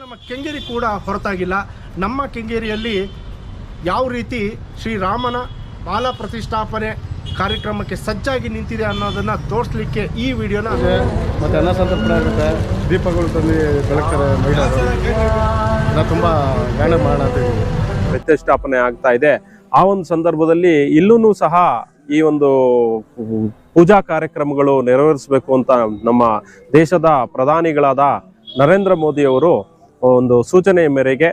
ನಮ್ಮ ಕೆಂಗೇರಿ ಕೂಡ ಹೊರತಾಗಿಲ್ಲ. ನಮ್ಮ ಕೆಂಗೇರಿಯಲ್ಲಿ ಯಾವ ರೀತಿ ಶ್ರೀರಾಮನ ಬಾಲ ಪ್ರತಿಷ್ಠಾಪನೆ ಕಾರ್ಯಕ್ರಮಕ್ಕೆ ಸಜ್ಜಾಗಿ ನಿಂತಿದೆ ಅನ್ನೋದನ್ನು ತೋರಿಸಲಿಕ್ಕೆ ಈ ವಿಡಿಯೋನ ಮತ್ತು ಅನ್ನ ಸಂತರ್ಪಣೆ ಆಗುತ್ತೆ, ದೀಪಗಳು ತಂದು ಬೆಳಗ್ತಾರೆ ಮಹಿಳೆಯರು. ನಾವು ತುಂಬ ಗಾಣ ಮಾಡ್ತೀವಿ. ಪ್ರತಿಷ್ಠಾಪನೆ ಆಗ್ತಾ ಇದೆ. ಆ ಒಂದು ಸಂದರ್ಭದಲ್ಲಿ ಇಲ್ಲೂ ಸಹ ಈ ಒಂದು ಪೂಜಾ ಕಾರ್ಯಕ್ರಮಗಳು ನೆರವೇರಿಸಬೇಕು ಅಂತ ನಮ್ಮ ದೇಶದ ಪ್ರಧಾನಿಗಳಾದ ನರೇಂದ್ರ ಮೋದಿ ಅವರು ಒಂದು ಸೂಚನೆಯ ಮೇರೆಗೆ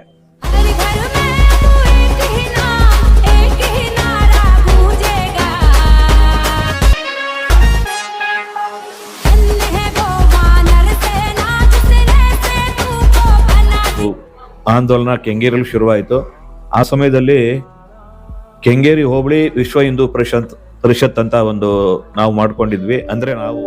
ಆಂದೋಲನ ಕೆಂಗೇರಿಯಲ್ಲಿ ಶುರುವಾಯಿತು. ಆ ಸಮಯದಲ್ಲಿ ಕೆಂಗೇರಿ ಹೋಬಳಿ ವಿಶ್ವ ಹಿಂದೂ ಪರಿಷತ್ ಅಂತ ಒಂದು ನಾವು ಮಾಡ್ಕೊಂಡಿದ್ವಿ. ಅಂದ್ರೆ ನಾವು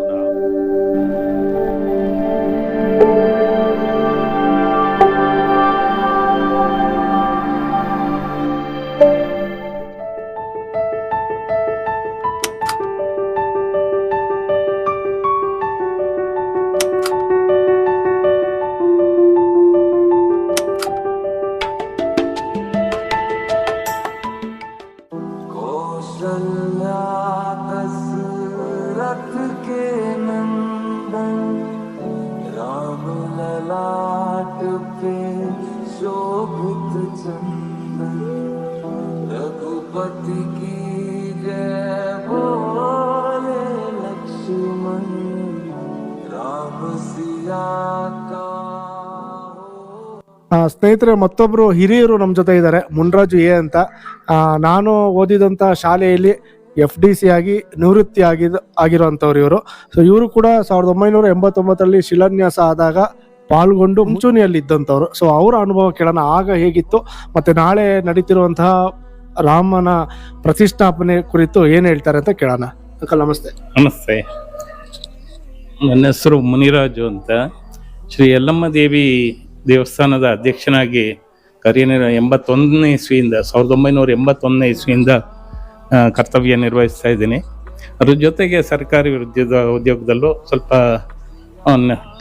रघुपति की जय बोले लक्ष्मण राम सिया का. ಸ್ನೇಹಿತರೆ, ಮತ್ತೊಬ್ಬರು ಹಿರಿಯರು ನಮ್ಮ ಜೊತೆ ಇದ್ದಾರೆ, ಮುನ್ರಾಜು ಅಂತ. ನಾನು ಓದಿದಂಥ ಶಾಲೆಯಲ್ಲಿ FDC ಆಗಿ ನಿವೃತ್ತಿ ಆಗಿರುವಂಥವ್ರು ಇವರು. ಸೊ ಇವರು ಕೂಡ 1989ರಲ್ಲಿ ಶಿಲಾನ್ಯಾಸ ಆದಾಗ ಪಾಲ್ಗೊಂಡು ಮುಂಚೂಣಿಯಲ್ಲಿ ಇದ್ದಂಥವ್ರು. ಸೊ ಅವರ ಅನುಭವ ಕೇಳೋಣ, ಆಗ ಹೇಗಿತ್ತು ಮತ್ತು ನಾಳೆ ನಡೀತಿರುವಂತಹ ರಾಮನ ಪ್ರತಿಷ್ಠಾಪನೆ ಕುರಿತು ಏನು ಹೇಳ್ತಾರೆ ಅಂತ ಕೇಳೋಣ. ಅಂಕಲ್ ನಮಸ್ತೆ. ನಮಸ್ತೆ, ನನ್ನ ಹೆಸರು ಮುನಿರಾಜು ಅಂತ. ಶ್ರೀ ಯಲ್ಲಮ್ಮ ದೇವಿ ದೇವಸ್ಥಾನದ ಅಧ್ಯಕ್ಷನಾಗಿ 81ನೇ ಇಸ್ವಿಯಿಂದ 1981ನೇ ಇಸ್ವಿಯಿಂದ ಕರ್ತವ್ಯ ನಿರ್ವಹಿಸ್ತಾ ಇದ್ದೀನಿ. ಅದ್ರ ಜೊತೆಗೆ ಸರ್ಕಾರಿ ಉದ್ಯೋಗದಲ್ಲೂ ಸ್ವಲ್ಪ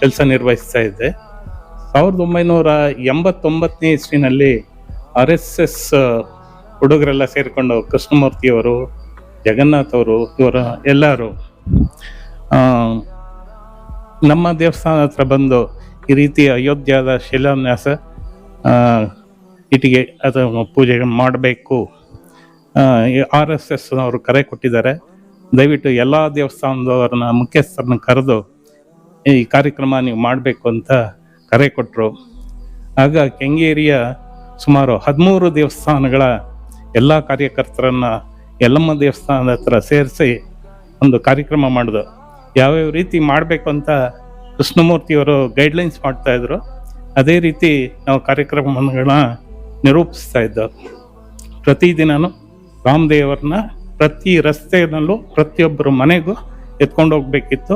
ಕೆಲಸ ನಿರ್ವಹಿಸ್ತಾ ಇದ್ದೆ. 1989ನೇ ಇಸ್ವಿನಲ್ಲಿ RSS ಹುಡುಗರೆಲ್ಲ ಸೇರಿಕೊಂಡು ಕೃಷ್ಣಮೂರ್ತಿಯವರು, ಜಗನ್ನಾಥ್ ಅವರು, ಇವರ ಎಲ್ಲರೂ ನಮ್ಮ ದೇವಸ್ಥಾನ ಹತ್ರ ಬಂದು ಈ ರೀತಿ ಅಯೋಧ್ಯದ ಶಿಲಾನ್ಯಾಸ ಇಟ್ಟಿಗೆ ಅದು ಪೂಜೆ ಮಾಡಬೇಕು, RSS ಅವರು ಕರೆ ಕೊಟ್ಟಿದ್ದಾರೆ, ದಯವಿಟ್ಟು ಎಲ್ಲ ದೇವಸ್ಥಾನದವ್ರನ್ನ ಮುಖ್ಯಸ್ಥರನ್ನ ಕರೆದು ಈ ಕಾರ್ಯಕ್ರಮ ನೀವು ಮಾಡಬೇಕು ಅಂತ ಕರೆ ಕೊಟ್ಟರು. ಆಗ ಕೆಂಗೇರಿಯ ಸುಮಾರು 13 ದೇವಸ್ಥಾನಗಳ ಎಲ್ಲ ಕಾರ್ಯಕರ್ತರನ್ನ ಯಲ್ಲಮ್ಮ ದೇವಸ್ಥಾನದ ಹತ್ರ ಸೇರಿಸಿ ಒಂದು ಕಾರ್ಯಕ್ರಮ ಮಾಡಿದ್ರು. ಯಾವ್ಯಾವ ರೀತಿ ಮಾಡಬೇಕು ಅಂತ ಕೃಷ್ಣಮೂರ್ತಿಯವರು ಗೈಡ್ಲೈನ್ಸ್ ಮಾಡ್ತಾಯಿದ್ರು. ಅದೇ ರೀತಿ ನಾವು ಕಾರ್ಯಕ್ರಮಗಳನ್ನ ನಿರೂಪಿಸ್ತಾ ಇದ್ದೋ. ಪ್ರತಿದಿನವೂ ರಾಮದೇವರನ್ನ ಪ್ರತಿ ರಸ್ತೆಯಲ್ಲೂ ಪ್ರತಿಯೊಬ್ಬರ ಮನೆಗೂ ಎತ್ಕೊಂಡು ಹೋಗ್ಬೇಕಿತ್ತು.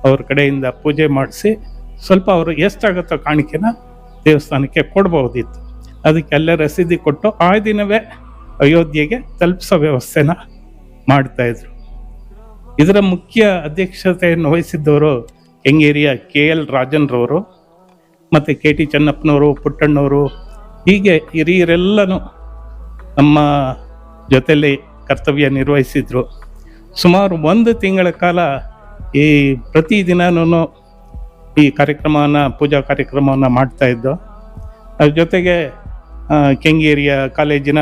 ಅವ್ರ ಕಡೆಯಿಂದ ಪೂಜೆ ಮಾಡಿಸಿ ಸ್ವಲ್ಪ ಅವರು ಎಷ್ಟಾಗುತ್ತೋ ಕಾಣಿಕೆನ ದೇವಸ್ಥಾನಕ್ಕೆ ಕೊಡ್ಬೋದಿತ್ತು. ಅದಕ್ಕೆ ಅಲ್ಲೇ ರಸೀದಿ ಕೊಟ್ಟು ಆ ದಿನವೇ ಅಯೋಧ್ಯೆಗೆ ತಲುಪಿಸೋ ವ್ಯವಸ್ಥೆನ ಮಾಡ್ತಾಯಿದ್ರು. ಇದರ ಮುಖ್ಯ ಅಧ್ಯಕ್ಷತೆಯನ್ನು ವಹಿಸಿದ್ದವರು ಕೆಂಗೇರಿಯ KL ರಾಜನ್ರವರು ಮತ್ತು KT ಚೆನ್ನಪ್ಪನವರು, ಪುಟ್ಟಣ್ಣವರು, ಹೀಗೆ ಹಿರಿಯರೆಲ್ಲನೂ ನಮ್ಮ ಜೊತೆಯಲ್ಲಿ ಕರ್ತವ್ಯ ನಿರ್ವಹಿಸಿದ್ರು. ಸುಮಾರು 1 ತಿಂಗಳ ಕಾಲ ಈ ಪ್ರತಿದಿನನೂ ಈ ಪೂಜಾ ಕಾರ್ಯಕ್ರಮವನ್ನು ಮಾಡ್ತಾಯಿದ್ದು. ಅದ್ರ ಜೊತೆಗೆ ಕೆಂಗೇರಿಯ ಕಾಲೇಜಿನ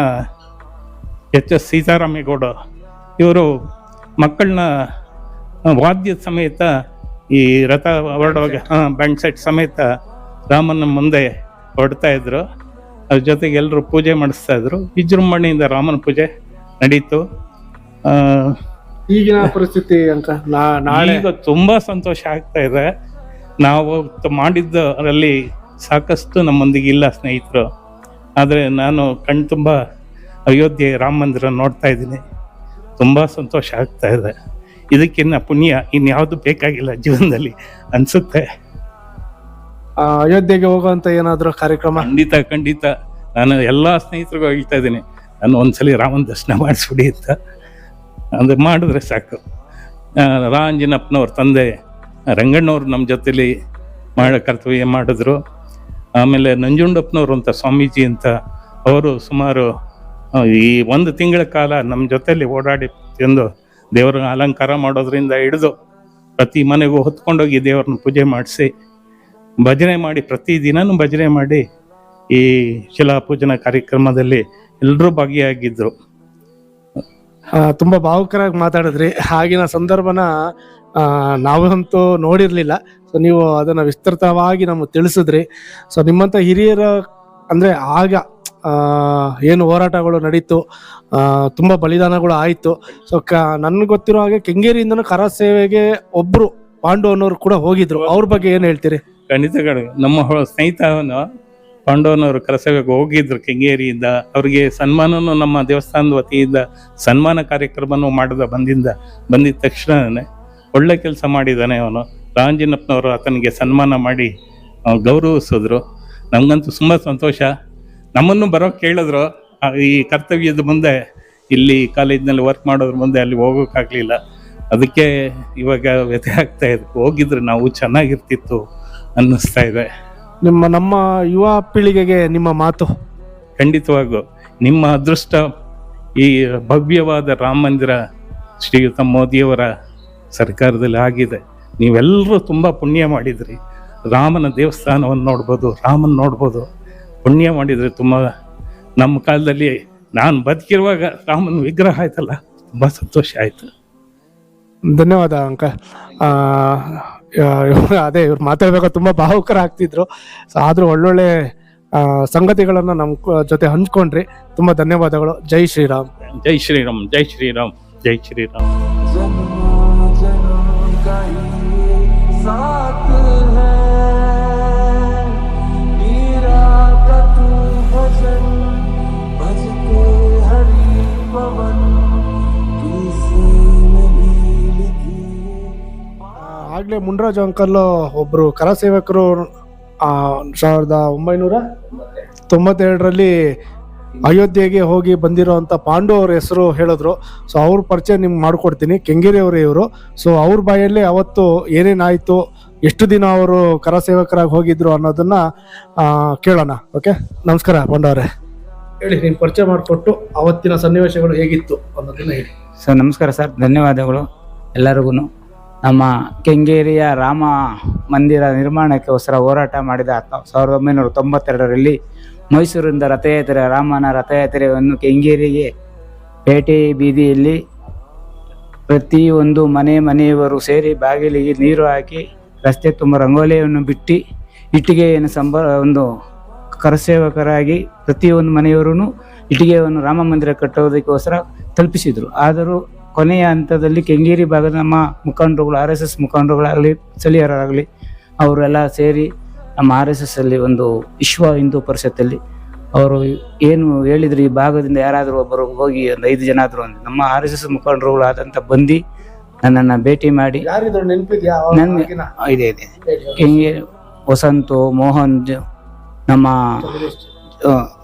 HS ಸೀತಾರಾಮೇಗೌಡ ಇವರು ಮಕ್ಕಳನ್ನ ವಾದ್ಯದ ಸಮೇತ ಈ ರಥ ಹೊರಡುವಾಗ ಬ್ಯಾಂಡ್ ಸೆಟ್ ಸಮೇತ ರಾಮನ ಮುಂದೆ ಹೊರಡ್ತಾ ಇದ್ರು. ಅದ್ರ ಜೊತೆಗೆ ಎಲ್ಲರೂ ಪೂಜೆ ಮಾಡಿಸ್ತಾ ಇದ್ರು. ವಿಜೃಂಭಣೆಯಿಂದ ರಾಮನ ಪೂಜೆ ನಡೀತು. ಈಗಿನ ಪರಿಸ್ಥಿತಿ ಈಗ ತುಂಬಾ ಸಂತೋಷ ಆಗ್ತಾ ಇದೆ. ನಾವು ಮಾಡಿದ್ದರಲ್ಲಿ ಸಾಕಷ್ಟು ನಮ್ಮೊಂದಿಗೆ ಇಲ್ಲ ಸ್ನೇಹಿತರು, ಆದರೆ ನಾನು ಕಣ್ತುಂಬ ಅಯೋಧ್ಯೆ ರಾಮ ಮಂದಿರ ನೋಡ್ತಾ ಇದ್ದೀನಿ. ತುಂಬ ಸಂತೋಷ ಆಗ್ತಾ ಇದೆ. ಇದಕ್ಕಿನ್ನ ಪುಣ್ಯ ಇನ್ಯಾವುದು ಬೇಕಾಗಿಲ್ಲ ಜೀವನದಲ್ಲಿ ಅನಿಸುತ್ತೆ. ಅಯೋಧ್ಯೆಗೆ ಹೋಗುವಂಥ ಏನಾದರೂ ಕಾರ್ಯಕ್ರಮ? ಖಂಡಿತ ನಾನು ಎಲ್ಲ ಸ್ನೇಹಿತರಿಗೂ ಹೇಳ್ತಾ ಇದ್ದೀನಿ, ನಾನು ಒಂದ್ಸಲಿ ರಾಮನ ದರ್ಶನ ಮಾಡಿಸ್ಬಿಡಿ ಅಂತ. ಅದು ಮಾಡಿದ್ರೆ ಸಾಕು. ರಾಂಜನಪ್ಪನವ್ರ ತಂದೆ ರಂಗಣ್ಣವ್ರು ನಮ್ಮ ಜೊತೆಲಿ ಕರ್ತವ್ಯ ಮಾಡಿದ್ರು. ಆಮೇಲೆ ನಂಜುಂಡಪ್ಪನವರು ಅಂತ ಸ್ವಾಮೀಜಿ ಅಂತ ಅವರು ಸುಮಾರು ಈ 1 ತಿಂಗಳ ಕಾಲ ನಮ್ಮ ಜೊತೆಯಲ್ಲಿ ಓಡಾಡಿ ಎಂದು ದೇವರ ಅಲಂಕಾರ ಮಾಡೋದ್ರಿಂದ ಹಿಡಿದು ಪ್ರತಿ ಮನೆಗೂ ಹೊತ್ಕೊಂಡೋಗಿ ದೇವ್ರನ್ನ ಪೂಜೆ ಮಾಡಿಸಿ ಭಜನೆ ಮಾಡಿ ಪ್ರತಿದಿನನೂ ಭಜನೆ ಮಾಡಿ ಈ ಶಿಲಾಪೂಜನ ಕಾರ್ಯಕ್ರಮದಲ್ಲಿ ಎಲ್ಲರೂ ಭಾಗಿಯಾಗಿದ್ದರು. ತುಂಬ ಭಾವುಕರಾಗಿ ಮಾತಾಡಿದ್ರಿ. ಆಗಿನ ಸಂದರ್ಭನ ನಾವಂತೂ ನೋಡಿರಲಿಲ್ಲ. ಸೊ ನೀವು ಅದನ್ನು ವಿಸ್ತೃತವಾಗಿ ನಮಗೆ ತಿಳಿಸಿದ್ರಿ. ಸೊ ನಿಮ್ಮಂಥ ಹಿರಿಯರ ಅಂದರೆ ಆಗ ಏನು ಹೋರಾಟಗಳು ನಡೀತು, ತುಂಬ ಬಲಿದಾನಗಳು ಆಯಿತು. ಸೊ ನನ್ಗೆ ಗೊತ್ತಿರೋ ಹಾಗೆ ಕೆಂಗೇರಿಯಿಂದನೂ ಕರ ಸೇವೆಗೆ ಒಬ್ಬರು ಪಾಂಡು ಅನ್ನೋರು ಕೂಡ ಹೋಗಿದ್ರು. ಅವ್ರ ಬಗ್ಗೆ ಏನು ಹೇಳ್ತೀರಿ? ಖಂಡಿತಗಳು ನಮ್ಮ ಸ್ನೇಹಿತನು ಪಾಂಡವನವರು ಕರಸೇವೆಗೆ ಹೋಗಿದ್ರು ಕೆಂಗೇರಿಯಿಂದ. ಅವರಿಗೆ ಸನ್ಮಾನನೂ ನಮ್ಮ ದೇವಸ್ಥಾನದ ವತಿಯಿಂದ ಸನ್ಮಾನ ಕಾರ್ಯಕ್ರಮನೂ ಬಂದಿದ್ದ ತಕ್ಷಣನೇ ಒಳ್ಳೆ ಕೆಲಸ ಮಾಡಿದ್ದಾನೆ ಅವನು. ರಾಂಜಿನಪ್ಪನವರು ಆತನಿಗೆ ಸನ್ಮಾನ ಮಾಡಿ ಗೌರವಿಸಿದ್ರು. ನಮಗಂತೂ ತುಂಬ ಸಂತೋಷ. ನಮ್ಮನ್ನು ಬರೋಕ್ಕೆ ಕೇಳಿದ್ರು. ಈ ಕರ್ತವ್ಯದ ಮುಂದೆ ಇಲ್ಲಿ ಕಾಲೇಜಿನಲ್ಲಿ ವರ್ಕ್ ಮಾಡೋದ್ರ ಮುಂದೆ ಅಲ್ಲಿ ಹೋಗೋಕ್ಕಾಗಲಿಲ್ಲ. ಅದಕ್ಕೆ ಇವಾಗ ವ್ಯಥೆ ಆಗ್ತಾ ಇದೆ. ಹೋಗಿದ್ರೆ ನಾವು ಚೆನ್ನಾಗಿರ್ತಿತ್ತು ಅನ್ನಿಸ್ತಾ ಇದೆ. ನಮ್ಮ ಯುವ ಪೀಳಿಗೆಗೆ ನಿಮ್ಮ ಮಾತು? ಖಂಡಿತವಾಗೂ ನಿಮ್ಮ ಅದೃಷ್ಟ ಈ ಭವ್ಯವಾದ ರಾಮ ಮಂದಿರ ಶ್ರೀಯುತ ಮೋದಿಯವರ ಸರ್ಕಾರದಲ್ಲಿ ಆಗಿದೆ. ನೀವೆಲ್ಲರೂ ತುಂಬ ಪುಣ್ಯ ಮಾಡಿದ್ರಿ. ರಾಮನ ದೇವಸ್ಥಾನವನ್ನು ನೋಡ್ಬೋದು, ರಾಮನ ನೋಡ್ಬೋದು. ಪುಣ್ಯ ಮಾಡಿದ್ರಿ ತುಂಬ. ನಮ್ಮ ಕಾಲದಲ್ಲಿ ನಾನು ಬದುಕಿರುವಾಗ ರಾಮನ ವಿಗ್ರಹ ಆಯ್ತಲ್ಲ, ತುಂಬ ಸಂತೋಷ ಆಯಿತು. ಧನ್ಯವಾದ ಅಂಕಲ್. ಅದೇ ಇವ್ರು ಮಾತಾಡ್ಬೇಕಾದ್ರೆ ತುಂಬ ಭಾವುಕರ ಆಗ್ತಿದ್ರು. ಸೊ ಆದರೂ ಒಳ್ಳೊಳ್ಳೆ ಸಂಗತಿಗಳನ್ನು ನಮ್ಮ ಜೊತೆ ಹಂಚ್ಕೊಂಡ್ರಿ. ತುಂಬ ಧನ್ಯವಾದಗಳು. ಜೈ ಶ್ರೀರಾಮ್. ಜೈ ಶ್ರೀರಾಮ್. ಜೈ ಶ್ರೀರಾಮ್. ಜೈ ಶ್ರೀರಾಮ್. जन्मों जन्म का ये साथ है, मीरा का तू भजन भजते हरि पवन, तुझसे नहीं लिखी। ಆಗಲೇ ಮುನ್ರಾಜು ಅಂಕಲ್ ಒಬ್ಬರು ಕರ ಸೇವಕರು 1992ರಲ್ಲಿ ಅಯೋಧ್ಯೆಗೆ ಹೋಗಿ ಬಂದಿರೋಂಥ ಪಾಂಡು ಅವ್ರ ಹೆಸರು ಹೇಳಿದ್ರು. ಸೊ ಅವ್ರ ಪರಿಚಯ ನಿಮ್ಗೆ ಮಾಡಿಕೊಡ್ತೀನಿ. ಕೆಂಗೇರಿ ಅವರೇ ಇವರು. ಸೊ ಅವ್ರ ಬಾಯಲ್ಲಿ ಅವತ್ತು ಏನೇನಾಯಿತು, ಎಷ್ಟು ದಿನ ಅವರು ಕರ ಸೇವಕರಾಗಿ ಹೋಗಿದ್ರು ಅನ್ನೋದನ್ನ ಕೇಳೋಣ. ಓಕೆ, ನಮಸ್ಕಾರ ಪಾಂಡು ಅವರೇ. ಹೇಳಿ, ನಿಮ್ಮ ಪರಿಚಯ ಮಾಡಿಕೊಟ್ಟು ಅವತ್ತಿನ ಸನ್ನಿವೇಶಗಳು ಹೇಗಿತ್ತು ಅನ್ನೋದನ್ನ ಹೇಳಿ. ಸರ್ ನಮಸ್ಕಾರ ಸರ್, ಧನ್ಯವಾದಗಳು ಎಲ್ಲರಿಗೂ. ನಮ್ಮ ಕೆಂಗೇರಿಯ ರಾಮ ಮಂದಿರ ನಿರ್ಮಾಣಕ್ಕೋಸ್ಕರ ಹೋರಾಟ ಮಾಡಿದ 1992ರಲ್ಲಿ ಮೈಸೂರಿಂದ ರಥಯಾತ್ರೆ, ರಾಮನ ರಥಯಾತ್ರೆಯನ್ನು ಕೆಂಗೇರಿಗೆ ಪೇಟೆ ಬೀದಿಯಲ್ಲಿ ಪ್ರತಿಯೊಂದು ಮನೆಯವರು ಸೇರಿ ಬಾಗಿಲಿಗೆ ನೀರು ಹಾಕಿ ರಸ್ತೆ ತುಂಬ ರಂಗೋಲಿಯನ್ನು ಬಿಟ್ಟು ಇಟ್ಟಿಗೆಯನ್ನು ಒಂದು ಕರಸೇವಕರಾಗಿ ಪ್ರತಿಯೊಂದು ಮನೆಯವರೂ ಇಟ್ಟಿಗೆಯನ್ನು ರಾಮ ಮಂದಿರ ಕಟ್ಟೋದಕ್ಕೋಸ್ಕರ ತಲುಪಿಸಿದರು. ಆದರೂ ಕೊನೆಯ ಹಂತದಲ್ಲಿ ಕೆಂಗೇರಿ ಭಾಗದ ನಮ್ಮ ಮುಖಂಡರುಗಳು, RSS ಮುಖಂಡರುಗಳಾಗಲಿ ಸ್ಥಳೀಯರಾಗಲಿ ಅವರೆಲ್ಲ ಸೇರಿ ನಮ್ಮ RSS ಅಲ್ಲಿ ಒಂದು ವಿಶ್ವ ಹಿಂದೂ ಪರಿಷತ್ತಲ್ಲಿ ಅವರು ಏನು ಹೇಳಿದ್ರು, ಈ ಭಾಗದಿಂದ ಯಾರಾದರೂ ಒಬ್ಬರು ಹೋಗಿ ಒಂದು 5 ಜನ ಆದರೂ ನಮ್ಮ RSS ಮುಖಂಡರುಗಳಾದಂಥ ಬಂದು ನನ್ನನ್ನು ಭೇಟಿ ಮಾಡಿ ಇದೆ ಕೆಂಗೇರಿ ವಸಂತು, ಮೋಹನ್, ನಮ್ಮ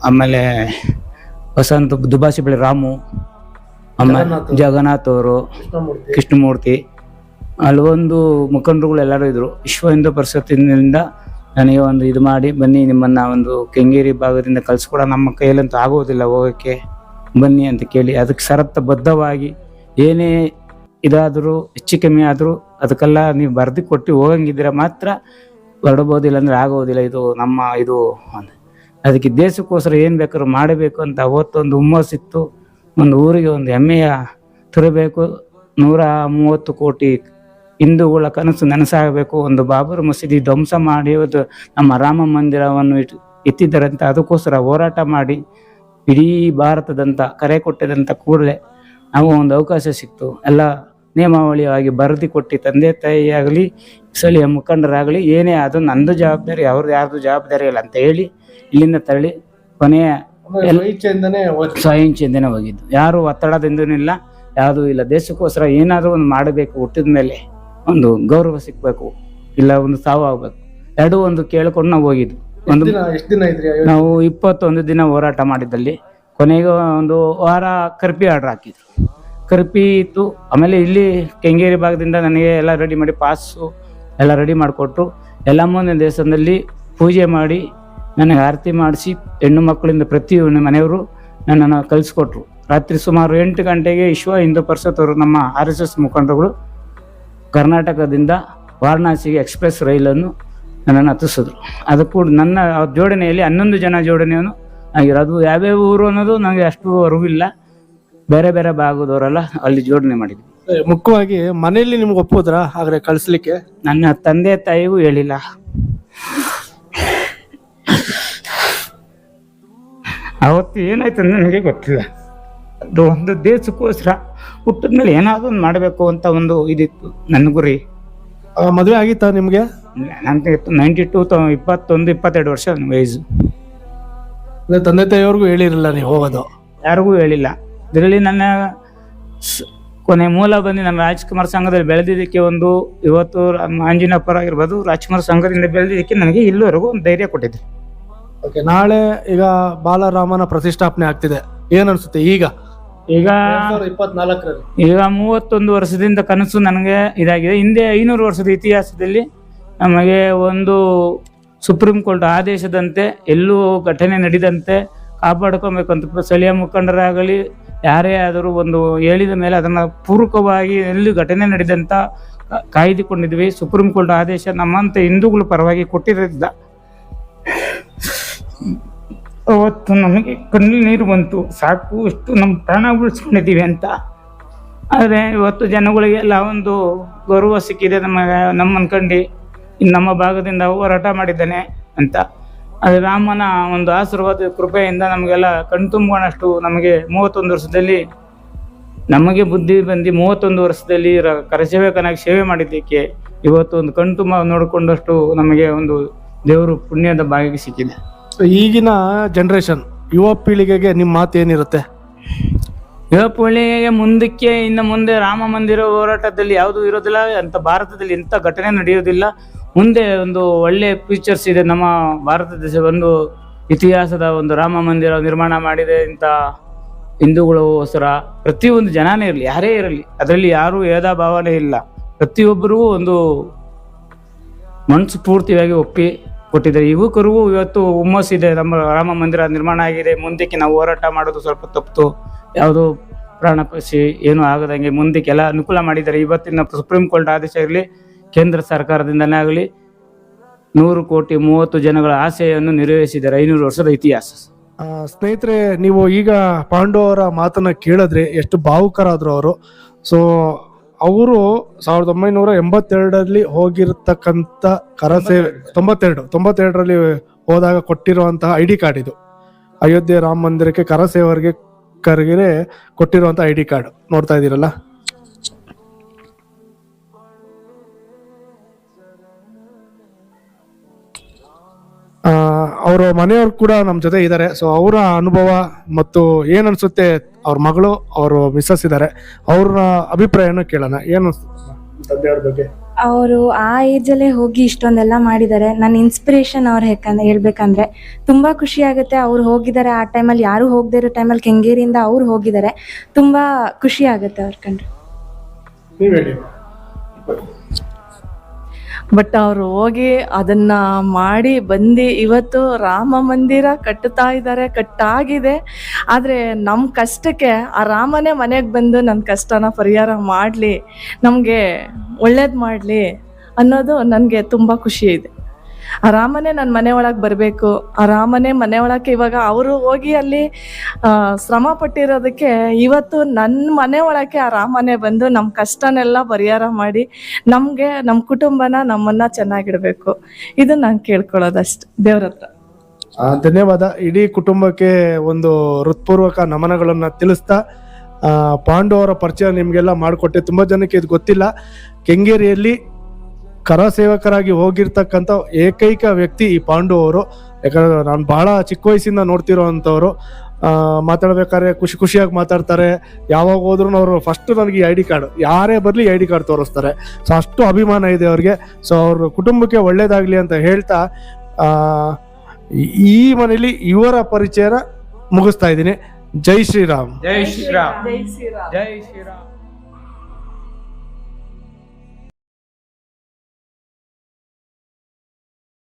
ಆಮೇಲೆ ವಸಂತ್, ದುಬಾಸಿ ಬಳಿ ರಾಮು, ಆಮೇಲೆ ಜಗನ್ನಾಥ್ ಅವರು, ಕೃಷ್ಣಮೂರ್ತಿ, ಅಲ್ಲೊಂದು ಮುಖಂಡರುಗಳು ಎಲ್ಲರೂ ಇದ್ರು. ವಿಶ್ವ ಹಿಂದೂ ಪರಿಷತ್ತಿನಿಂದ ನನಗೆ ಒಂದು ಇದು ಮಾಡಿ, ಬನ್ನಿ ನಿಮ್ಮನ್ನು ಒಂದು ಕೆಂಗೇರಿ ಭಾಗದಿಂದ ಕಳಿಸ್ಕೊಡ, ನಮ್ಮ ಕೈಯಲ್ಲಂತೂ ಆಗೋದಿಲ್ಲ ಹೋಗೋಕ್ಕೆ, ಬನ್ನಿ ಅಂತ ಕೇಳಿ ಅದಕ್ಕೆ ಷರತ್ತುಬದ್ಧವಾಗಿ ಏನೇ ಇದಾದರೂ ಹೆಚ್ಚು ಕಮ್ಮಿ ಆದರೂ ಅದಕ್ಕೆಲ್ಲ ನೀವು ಬರೆದು ಕೊಟ್ಟು ಹೋಗಂಗಿದ್ರೆ ಮಾತ್ರ ಹೊರಡ್ಬೋದು, ಇಲ್ಲಾಂದ್ರೆ ಆಗೋದಿಲ್ಲ, ಇದು ನಮ್ಮ ಇದು. ಅದಕ್ಕೆ ದೇಶಕ್ಕೋಸ್ಕರ ಏನು ಬೇಕಾದ್ರೂ ಮಾಡಬೇಕು ಅಂತ ಅವತ್ತೊಂದು ಹುಮ್ಮಸ್ಸಿತ್ತು. ಒಂದು ಊರಿಗೆ ಒಂದು ಹೆಮ್ಮೆಯ ತರಬೇಕು. 130 ಕೋಟಿ ಹಿಂದೂಗಳ ಕನಸು ನನಸಾಗಬೇಕು. ಒಂದು ಬಾಬರ್ ಮಸೀದಿ ಧ್ವಂಸ ಮಾಡಿ ನಮ್ಮ ರಾಮ ಮಂದಿರವನ್ನು ಎತ್ತಿದ್ದರಂತ ಅದಕ್ಕೋಸ್ಕರ ಹೋರಾಟ ಮಾಡಿ ಇಡೀ ಭಾರತದಂತ ಕರೆ ಕೊಟ್ಟಿದಂಥ ಕೂಡಲೇ ನಾವು ಒಂದು ಅವಕಾಶ ಸಿಕ್ತು. ಎಲ್ಲ ನಿಯಮಾವಳಿಯಾಗಿ ಬರೆದು ಕೊಟ್ಟು ತಂದೆ ತಾಯಿಯಾಗಲಿ ಸ್ಥಳೀಯ ಮುಖಂಡರಾಗಲಿ ಏನೇ ಅದು ನಂದು ಜವಾಬ್ದಾರಿ, ಅವ್ರದ್ದು ಯಾರ್ದು ಜವಾಬ್ದಾರಿ ಇಲ್ಲ ಅಂತ ಹೇಳಿ ಇಲ್ಲಿಂದ ತಳ್ಳಿ ಕೊನೆಯ ಸ್ವಇಚ್ಛೆಯಿಂದನೇ ಹೋಗಿದ್ದು. ಯಾರು ಒತ್ತಡದಿಂದನಿಲ್ಲ, ಯಾವುದೂ ಇಲ್ಲ. ದೇಶಕ್ಕೋಸ್ಕರ ಏನಾದರೂ ಒಂದು ಮಾಡಬೇಕು, ಹುಟ್ಟಿದ ಮೇಲೆ ಒಂದು ಗೌರವ ಸಿಕ್ಬೇಕು, ಇಲ್ಲ ಒಂದು ಸಾವು ಆಗ್ಬೇಕು, ಎರಡೂ ಒಂದು ಕೇಳ್ಕೊಂಡು ನಾವು ಹೋಗಿದ್ದು. ನಾವು 21 ದಿನ ಹೋರಾಟ ಮಾಡಿದ್ದಲ್ಲಿ ಕೊನೆಗೆ ಒಂದು ವಾರ ಕರ್ಫ್ಯೂ ಆರ್ಡರ್ ಹಾಕಿದ್ರು. ಕರ್ಫ್ಯೂ ಇತ್ತು. ಆಮೇಲೆ ಇಲ್ಲಿ ಕೆಂಗೇರಿ ಭಾಗದಿಂದ ನನಗೆ ಎಲ್ಲ ರೆಡಿ ಮಾಡಿ ಪಾಸು ಎಲ್ಲ ರೆಡಿ ಮಾಡಿಕೊಟ್ಟು ಎಲ್ಲ ಮುಂದಿನ ದೇವಸ್ಥಾನದಲ್ಲಿ ಪೂಜೆ ಮಾಡಿ ನನಗೆ ಆರತಿ ಮಾಡಿಸಿ ಹೆಣ್ಣು ಮಕ್ಕಳಿಂದ ಪ್ರತಿ ಮನೆಯವರು ನನ್ನನ್ನು ಕಲಿಸ್ಕೊಟ್ರು. ರಾತ್ರಿ ಸುಮಾರು 8 ಗಂಟೆಗೆ ವಿಶ್ವ ಹಿಂದೂ ಪರಿಷತ್ ಅವರು, ನಮ್ಮ RSS ಮುಖಂಡರುಗಳು ಕರ್ನಾಟಕದಿಂದ ವಾರಣಾಸಿಗೆ ಎಕ್ಸ್ಪ್ರೆಸ್ ರೈಲನ್ನು ನನ್ನನ್ನು ಹತ್ತಿಸಿದ್ರು. ಅದು ಕೂಡ ನನ್ನ ಜೋಡಣೆಯಲ್ಲಿ 11 ಜನ ಜೋಡಣೆಯನ್ನು ಆಗಿರೋದು. ಯಾವ್ಯಾವ ಊರು ಅನ್ನೋದು ನನಗೆ ಅಷ್ಟು ಅರಿವಿಲ್ಲ, ಬೇರೆ ಬೇರೆ ಭಾಗದವರೆಲ್ಲ ಅಲ್ಲಿ ಜೋಡಣೆ ಮಾಡಿದ್ವಿ. ಮುಖ್ಯವಾಗಿ ಮನೆಯಲ್ಲಿ ನಿಮ್ಗೆ ಒಪ್ಪೋದ್ರ ಹಾಗಾದ್ರೆ ಕಳಿಸ್ಲಿಕ್ಕೆ? ನನ್ನ ತಂದೆ ತಾಯಿಗೂ ಹೇಳಿಲ್ಲ. ಅವತ್ತು ಏನಾಯ್ತು ನನಗೆ ಗೊತ್ತಿಲ್ಲ. ಅದು ಒಂದು ದೇಶಕ್ಕೋಸ್ಕರ ಹುಟ್ಟಿದ ಮೇಲೆ ಏನಾದ್ರು ಒಂದು ಮಾಡಬೇಕು ಅಂತ ಒಂದು ಇದಿತ್ತು ನನ್ನ ಗುರಿ. ಮದುವೆ ಆಗಿತ್ತಾ ನಿಮ್ಗೆ? ನನಗೆ 92 21-22 ವರ್ಷ ನನ್ನ ವಯಸ್ಸು. ಅಂದ್ರೆ ತಂದೆ ತಾಯಿಯವ್ರಿಗೂ ಹೇಳಿರಲಿಲ್ಲ ನೀವು ಹೋಗೋದು? ಯಾರಿಗೂ ಹೇಳಿಲ್ಲ. ಇದರಲ್ಲಿ ನನ್ನ ಕೊನೆ ಮೂಲ ಬಂದು ನನ್ನ ರಾಜ್ಕುಮಾರ್ ಸಂಘದಲ್ಲಿ ಬೆಳೆದಿದ್ದಕ್ಕೆ ಒಂದು, ಇವತ್ತು ಆಂಜಿನಪ್ಪರ ಆಗಿರ್ಬೋದು, ರಾಜ್ಕುಮಾರ್ ಸಂಘದಿಂದ ಬೆಳೆದಿದ್ದಕ್ಕೆ ನನಗೆ ಇಲ್ಲಿವರೆಗೂ ಒಂದು ಧೈರ್ಯ ಕೊಟ್ಟಿದೆ. ಓಕೆ, ನಾಳೆ ಈಗ ಬಾಲರಾಮನ ಪ್ರತಿಷ್ಠಾಪನೆ ಆಗ್ತಿದೆ, ಏನ್ ಅನ್ಸುತ್ತೆ ಈಗ? ಈಗ 2024ರಲ್ಲಿ ಈಗ 31 ವರ್ಷದಿಂದ ಕನಸು ನನಗೆ ಇದಾಗಿದೆ. ಹಿಂದೆ 500 ವರ್ಷದ ಇತಿಹಾಸದಲ್ಲಿ ನಮಗೆ ಒಂದು ಸುಪ್ರೀಂ ಕೋರ್ಟ್ ಆದೇಶದಂತೆ ಎಲ್ಲೂ ಘಟನೆ ನಡೆದಂತೆ ಕಾಪಾಡ್ಕೊಬೇಕಂತ ಸ್ಥಳೀಯ ಮುಖಂಡರಾಗಲಿ ಯಾರೇ ಆದರೂ ಒಂದು ಹೇಳಿದ ಮೇಲೆ ಅದನ್ನು ಪೂರ್ವಕವಾಗಿ ಎಲ್ಲಿ ಘಟನೆ ನಡೆದಂತ ಕಾಯ್ದುಕೊಂಡಿದ್ವಿ. ಸುಪ್ರೀಂ ಕೋರ್ಟ್ ಆದೇಶ ನಮ್ಮಂತ ಹಿಂದೂಗಳ ಪರವಾಗಿ ಕೊಟ್ಟಿರೋದ್ರಿಂದ ಅವತ್ತು ನಮಗೆ ಕಣ್ಣಲ್ಲಿ ನೀರು ಬಂತು. ಸಾಕು, ಇಷ್ಟು ನಮ್ಮ ಪ್ರಾಣ ಉಳಿಸ್ಕೊಂಡಿದ್ದೀವಿ ಅಂತ. ಆದರೆ ಇವತ್ತು ಜನಗಳಿಗೆಲ್ಲ ಒಂದು ಗೌರವ ಸಿಕ್ಕಿದೆ, ನಮ್ಮ ಅನ್ಕಂಡು ನಮ್ಮ ಭಾಗದಿಂದ ಹೋರಾಟ ಮಾಡಿದ್ದಾನೆ ಅಂತ. ಅದು ರಾಮನ ಒಂದು ಆಶೀರ್ವಾದ ಕೃಪೆಯಿಂದ ನಮಗೆಲ್ಲ ಕಣ್ತುಂಬೋಣಷ್ಟು ನಮಗೆ 31 ವರ್ಷದಲ್ಲಿ ನಮಗೆ ಬುದ್ಧಿ ಬಂದು 31 ವರ್ಷದಲ್ಲಿ ಕರಸೇವಕನಾಗಿ ಸೇವೆ ಮಾಡಿದ್ದಕ್ಕೆ ಇವತ್ತು ಒಂದು ಕಣ್ತುಂಬ ನೋಡಿಕೊಂಡಷ್ಟು ನಮಗೆ ಒಂದು ದೇವರು ಪುಣ್ಯದ ಭಾಗ್ಯ ಸಿಕ್ಕಿದೆ. ಈಗಿನ ಜನರೇಷನ್ ಯುವ ಪೀಳಿಗೆಗೆ ನಿಮ್ಮ ಮಾತು ಏನಿರುತ್ತೆ? ಯುವ ಪೀಳಿಗೆಗೆ ಮುಂದಕ್ಕೆ ಇನ್ನು ಮುಂದೆ ರಾಮ ಮಂದಿರ ಹೋರಾಟದಲ್ಲಿ ಯಾವುದೂ ಇರೋದಿಲ್ಲ ಅಂತ, ಭಾರತದಲ್ಲಿ ಇಂಥ ಘಟನೆ ನಡೆಯೋದಿಲ್ಲ. ಮುಂದೆ ಒಂದು ಒಳ್ಳೆ ಫ್ಯೂಚರ್ಸ್ ಇದೆ ನಮ್ಮ ಭಾರತ ದೇಶ. ಒಂದು ಇತಿಹಾಸದ ಒಂದು ರಾಮ ಮಂದಿರ ನಿರ್ಮಾಣ ಮಾಡಿದೆ. ಇಂಥ ಹಿಂದೂಗಳಿಗೋಸ್ಕರ ಪ್ರತಿಯೊಂದು ಜನಾನೇ ಇರಲಿ, ಯಾರೇ ಇರಲಿ, ಅದರಲ್ಲಿ ಯಾರೂ ಭೇದ ಭಾವನೆ ಇಲ್ಲ. ಪ್ರತಿಯೊಬ್ಬರಿಗೂ ಒಂದು ಮನಸ್ಸು ಪೂರ್ತಿಯಾಗಿ ಒಪ್ಪಿ ಕೊಟ್ಟಿದ್ದಾರೆ. ಯುವಕರಿಗೂ ಇವತ್ತು ಹುಮ್ಮಸ್ಸಿದೆ. ನಮ್ಮ ರಾಮ ಮಂದಿರ ನಿರ್ಮಾಣ ಆಗಿದೆ, ಮುಂದಕ್ಕೆ ನಾವು ಹೋರಾಟ ಮಾಡೋದು ಸ್ವಲ್ಪ ತಪ್ಪು, ಯಾವುದೋ ಪ್ರಾಣಪಕ್ಷಿ ಏನೂ ಆಗದಂಗೆ ಮುಂದಕ್ಕೆಲ್ಲ ಅನುಕೂಲ ಮಾಡಿದ್ದಾರೆ. ಇವತ್ತಿನ ಸುಪ್ರೀಂ ಕೋರ್ಟ್ ಆದೇಶ ಇರಲಿ, ಕೇಂದ್ರ ಸರ್ಕಾರದಿಂದನೇ ಆಗಲಿ 100 ಕೋಟಿ 30 ಜನಗಳ ಆಸೆಯನ್ನು ನೆರವೇರಿಸಿದ್ದಾರೆ. 500 ವರ್ಷದ ಇತಿಹಾಸ. ಸ್ನೇಹಿತರೆ, ನೀವು ಈಗ ಪಾಂಡು ಅವರ ಮಾತನ್ನ ಕೇಳಿದ್ರೆ ಎಷ್ಟು ಭಾವುಕರಾದ್ರು ಅವರು. ಸೊ ಅವರು 1982ರಲ್ಲಿ ಹೋಗಿರ್ತಕ್ಕಂಥ ಕರಸೇವೆ, 92ರಲ್ಲಿ ಹೋದಾಗ ಕೊಟ್ಟಿರುವಂತಹ ID ಕಾರ್ಡ್ ಇದು. ಅಯೋಧ್ಯೆ ರಾಮ ಮಂದಿರಕ್ಕೆ ಕರಸೇವರಿಗೆ ಕೊಟ್ಟಿರುವಂತಹ ID ಕಾರ್ಡ್ ನೋಡ್ತಾ ಇದ್ದೀರಲ್ಲ. ಅವರ ಮನೆಯವ್ರು ಕೂಡ ನಮ್ಮ ಜೊತೆ ಇದ್ದಾರೆ. ಸೊ ಅವರ ಅನುಭವ ಮತ್ತು ಏನ್ ಅನ್ಸುತ್ತೆ, ಅವ್ರ ಮಗಳು, ಅವರು ಮಿಸ್ಸಸ್ ಇದ್ದಾರೆ, ಅವ್ರ ಅಭಿಪ್ರಾಯನ ಕೇಳೋಣ. ಏನು ತಂದೆಯವ್ರ ಬಗ್ಗೆ? ಅವರು ಆ ಏಜಲ್ಲೇ ಹೋಗಿ ಇಷ್ಟೊಂದೆಲ್ಲ ಮಾಡಿದ್ದಾರೆ. ನನ್ನ ಇನ್ಸ್ಪಿರೇಷನ್ ಅವ್ರು ಹೇಳ್ಬೇಕಂದ್ರೆ ತುಂಬಾ ಖುಷಿ ಆಗುತ್ತೆ. ಅವ್ರು ಹೋಗಿದ್ದಾರೆ ಆ ಟೈಮಲ್ಲಿ, ಯಾರು ಹೋಗದೇ ಇರೋ ಟೈಮಲ್ಲಿ ಕೆಂಗೇರಿಯಿಂದ ಅವ್ರು ಹೋಗಿದ್ದಾರೆ. ತುಂಬಾ ಖುಷಿ ಆಗುತ್ತೆ ಅವ್ರ ಕಂಡ್ರೆ. ಬಟ್ ಅವರು ಹೋಗಿ ಅದನ್ನ ಮಾಡಿ ಬಂದು ಇವತ್ತು ರಾಮ ಮಂದಿರ ಕಟ್ಟುತ್ತಾ ಇದ್ದಾರೆ, ಕಟ್ಟಾಗಿದೆ. ಆದರೆ ನಮ್ಮ ಕಷ್ಟಕ್ಕೆ ಆ ರಾಮನೇ ಮನೆಗೆ ಬಂದು ನನ್ನ ಕಷ್ಟನ ಪರಿಹಾರ ಮಾಡಲಿ, ನಮಗೆ ಒಳ್ಳೇದು ಮಾಡಲಿ ಅನ್ನೋದು ನನಗೆ ತುಂಬ ಖುಷಿ ಇದೆ. ಆ ರಾಮನೇ ನನ್ನ ಮನೆ ಒಳಗೆ ಬರಬೇಕು, ಆ ರಾಮನೇ ಮನೆ ಒಳಗೆ ಇವಾಗ ಅವರು ಹೋಗಿ ಅಲ್ಲಿ ಶ್ರಮ ಪಟ್ಟಿರೋದಕ್ಕೆ ಇವತ್ತು ನನ್ನ ಮನೆ ಒಳಗೆ ಆ ರಾಮನೇ ಬಂದು ನಮ್ಮ ಕಷ್ಟನೆಲ್ಲ ಪರಿಹಾರ ಮಾಡಿ ನಮಗೆ, ನಮ್ಮ ಕುಟುಂಬನ, ನಮ್ಮನ್ನ ಚೆನ್ನಾಗಿಡಬೇಕು. ಇದು ನಾನು ಕೇಳ್ಕೊಳ್ಳೋದಷ್ಟು ದೇವ್ರ ಹತ್ರ. ಧನ್ಯವಾದ. ಇಡೀ ಕುಟುಂಬಕ್ಕೆ ಒಂದು ಹೃತ್ಪೂರ್ವಕ ನಮನಗಳನ್ನ ತಿಳಿಸ್ತಾ, ಪಾಂಡು ಅವರ ಪರಿಚಯ ನಿಮಗೆಲ್ಲ ಮಾಡಿಕೊಟ್ಟೆ. ತುಂಬ ಜನಕ್ಕೆ ಇದು ಗೊತ್ತಿಲ್ಲ. ಕೆಂಗೇರಿಯಲ್ಲಿ ಕರಸೇವಕರಾಗಿ ಹೋಗಿರ್ತಕ್ಕಂಥ ಏಕೈಕ ವ್ಯಕ್ತಿ ಈ ಪಾಂಡು ಅವರು. ಯಾಕಂದ್ರೆ ನಾನು ಬಹಳ ಚಿಕ್ಕ ವಯಸ್ಸಿಂದ ನೋಡ್ತಿರೋವಂಥವ್ರು. ಮಾತಾಡ್ಬೇಕಾದ್ರೆ ಖುಷಿಯಾಗಿ ಮಾತಾಡ್ತಾರೆ. ಯಾವಾಗ ಹೋದ್ರು ಅವರು ಫಸ್ಟ್ ನನಗೆ ID ಕಾರ್ಡ್, ಯಾರೇ ಬರಲಿ ID ಕಾರ್ಡ್ ತೋರಿಸ್ತಾರೆ. ಸೊ ಅಷ್ಟು ಅಭಿಮಾನ ಇದೆ ಅವ್ರಿಗೆ. ಸೊ ಅವ್ರ ಕುಟುಂಬಕ್ಕೆ ಒಳ್ಳೇದಾಗ್ಲಿ ಅಂತ ಹೇಳ್ತಾ ಈ ಮನೇಲಿ ಇವರ ಪರಿಚಯನ ಮುಗಿಸ್ತಾ ಇದ್ದೀನಿ. ಜೈ ಶ್ರೀರಾಮ್. ಜೈ ಶ್ರೀರಾಮ್. ಜೈ ಶ್ರೀರಾಮ್. ಜೈ ಶ್ರೀರಾಮ್.